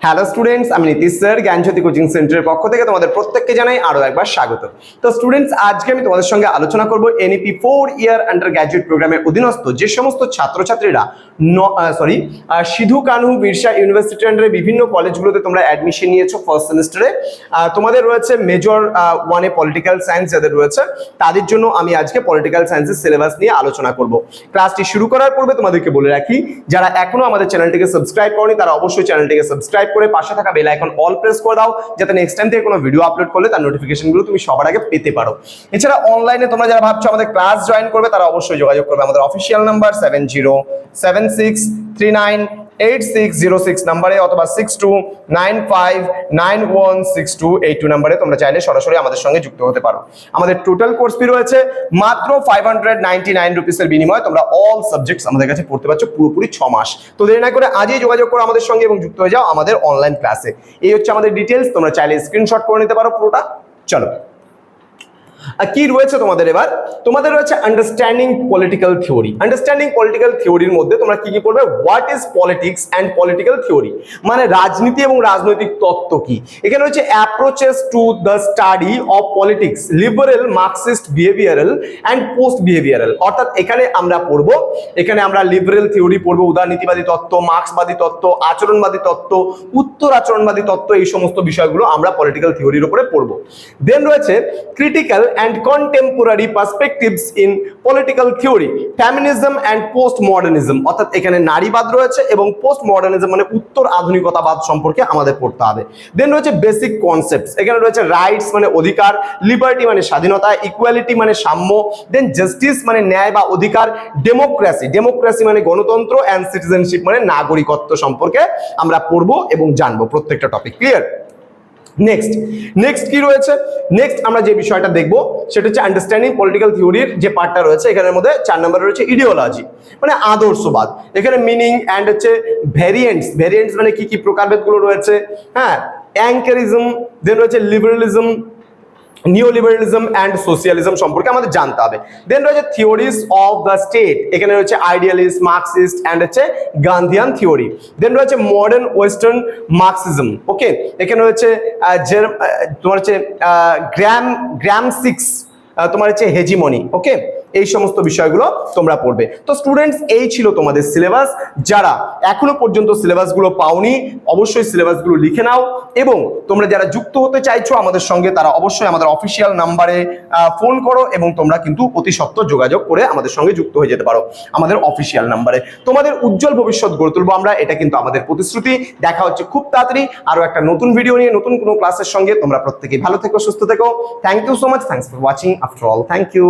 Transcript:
Hello students, আমি Nitish sir জ্ঞানজ্যোতি coaching সেন্টারের পক্ষ থেকে তোমাদের প্রত্যেককে জানাই আরো একবার স্বাগত। তো স্টুডেন্টস, আজকে আমি তোমাদের সঙ্গে আলোচনা করব এনইপি 4 ইয়ার আন্ডার গ্র্যাজুয়েট প্রোগ্রামের অধীনস্থ যে সমস্ত ছাত্রছাত্রীরা সিধু কানহু বিরসা ইউনিভার্সিটি আন্ডারে বিভিন্ন কলেজগুলোতে তোমরা অ্যাডমিশন নিয়েছো ফার্স্ট সেমিস্টারে। তোমাদের রয়েছে মেজর 1-এ পলিটিক্যাল সায়েন্স যাদের রয়েছে তাদের জন্য আমি আজকে পলিটিক্যাল সায়েন্সের সিলেবাস নিয়ে আলোচনা করব। ক্লাসটি শুরু করার পূর্বে তোমাদেরকে বলে রাখি, যারা এখনো আমাদের চ্যানেলটিকে সাবস্ক্রাইব করনি তারা অবশ্যই চ্যানেলটিকে সাবস্ক্রাইব করে পাশে থাকা বেল আইকন অল প্রেস করে দাও, যাতে নেক্সট টাইম থেকে কোনো ভিডিও আপলোড করলে তার নোটিফিকেশনগুলো তুমি সবার আগে পেতে পারো। এছাড়া অনলাইনে তোমরা যারা ভাবছো আমাদের ক্লাস জয়েন করবে তারা অবশ্যই যোগাযোগ করবে আমাদের অফিসিয়াল নাম্বার 7076398606 নাম্বারে অথবা 6295916282 নাম্বারে তোমরা চাইলে সরাসরি আমাদের সঙ্গে যুক্ত হতে পারো। আমাদের টোটাল কোর্স ফি রয়েছে মাত্র 599 রুপিসের বিনিময়ে তোমরা অল সাবজেক্টস আমাদের কাছে পড়তে পারছো পুরোপুরি 6 মাস। তো দেরি না করে আজই যোগাযোগ করো আমাদের সঙ্গে এবং যুক্ত হয়ে যাও আমাদের অনলাইন ক্লাসে। এই হচ্ছে আমাদের ডিটেলস, তোমরা চাইলে স্ক্রিনশট করে নিতে পারো পুরোটা। চলো, কি রয়েছে তোমাদের এবার? তোমাদের রয়েছে understanding political theory. Understanding political থিওরির মধ্যে তোমরা কি কি পড়বে? What is politics and political theory, মানে রাজনীতি এবং রাজনৈতিক তত্ত্ব কি। এখানে রয়েছে approaches to the study of politics, liberal, Marxist, behavioural and post behavioural. অর্থাৎ এখানে আমরা পড়বো, এখানে আমরা লিবারেল থিওরি পড়বো, উদারনীতিবাদী তত্ত্ব, মার্ক্সবাদী তত্ত্ব, আচরণবাদী তত্ত্ব, উত্তর আচরণবাদী তত্ত্ব, এই সমস্ত বিষয়গুলো আমরা পলিটিক্যাল থিওরির উপরে পড়বো। দেন রয়েছে critical and contemporary perspectives in political theory, feminism and postmodernism। অর্থাৎ এখানে নারীবাদ রয়েছে এবং পোস্ট মডার্নিজম মানে উত্তর আধুনিকতাবাদ সম্পর্কে আমাদের পড়তে হবে। দেন রয়েছে বেসিক কনসেপ্টস, এখানে রয়েছে রাইটস মানে অধিকার, লিবার্টি মানে স্বাধীনতা, ইকুয়ালিটি মানে সাম্য, দেন জাস্টিস মানে ন্যায় বা অধিকার, ডেমোক্রেসি মানে গণতন্ত্র, অ্যান্ড সিটিজেনশিপ মানে নাগরিকত্ব সম্পর্কে আমরা পড়বো এবং জানবো প্রত্যেকটা টপিক। ক্লিয়ার? নেক্সট কি রয়েছে? নেক্সট আমরা যে বিষয়টা দেখবো সেটা হচ্ছে আন্ডারস্ট্যান্ডিং পলিটিক্যাল থিওরির যে পার্টটা রয়েছে, এখানের মধ্যে 4 নম্বরে রয়েছে ইডিওলজি মানে আদর্শবাদ। এখানে মিনিং অ্যান্ড হচ্ছে ভ্যারিয়েন্টস মানে কি কি প্রকারভেদগুলো রয়েছে, হ্যাঁ, অ্যাঙ্কারিজম, দেন রয়েছে লিবারালিজম, নিওলিবারালিজম অ্যান্ড সোশিয়ালিজম সম্পর্কে আমাদের জানতে হবে। দেন রয়েছে থিওরিজ অফ দ্য স্টেট, এখানে রয়েছে আইডিয়ালিস্ট, মার্কসিস্ট অ্যান্ড হচ্ছে গান্ধিয়ান থিওরি। দেন রয়েছে মডার্ন ওয়েস্টার্ন মার্কসিজম। ওকে, এখানে রয়েছে তোমার হচ্ছে গ্রামসিক্স, তোমার হচ্ছে হেজিমনি। ওকে, এই সমস্ত বিষয়গুলো তোমরা পড়বে। তো স্টুডেন্টস, এই ছিল তোমাদের সিলেবাস। যারা এখনো পর্যন্ত সিলেবাসগুলো পাওনি অবশ্যই সিলেবাসগুলো লিখে নাও, এবং তোমরা যারা যুক্ত হতে চাইছো আমাদের সঙ্গে তারা অবশ্যই আমাদের অফিসিয়াল নাম্বারে ফোন করো এবং তোমরা কিন্তু অতি সত্বর যোগাযোগ করে আমাদের সঙ্গে যুক্ত হয়ে যেতে পারো আমাদের অফিসিয়াল নাম্বারে। তোমাদের উজ্জ্বল ভবিষ্যৎ গড়ে তুলবো আমরা, এটা কিন্তু আমাদের প্রতিশ্রুতি। দেখা হচ্ছে খুব তাড়াতাড়ি আরো একটা নতুন ভিডিও নিয়ে, নতুন কোনো ক্লাসের সঙ্গে। তোমরা প্রত্যেকেই ভালো থেকো, সুস্থ থেকো। Thank you so much, thanks for watching after all, thank you.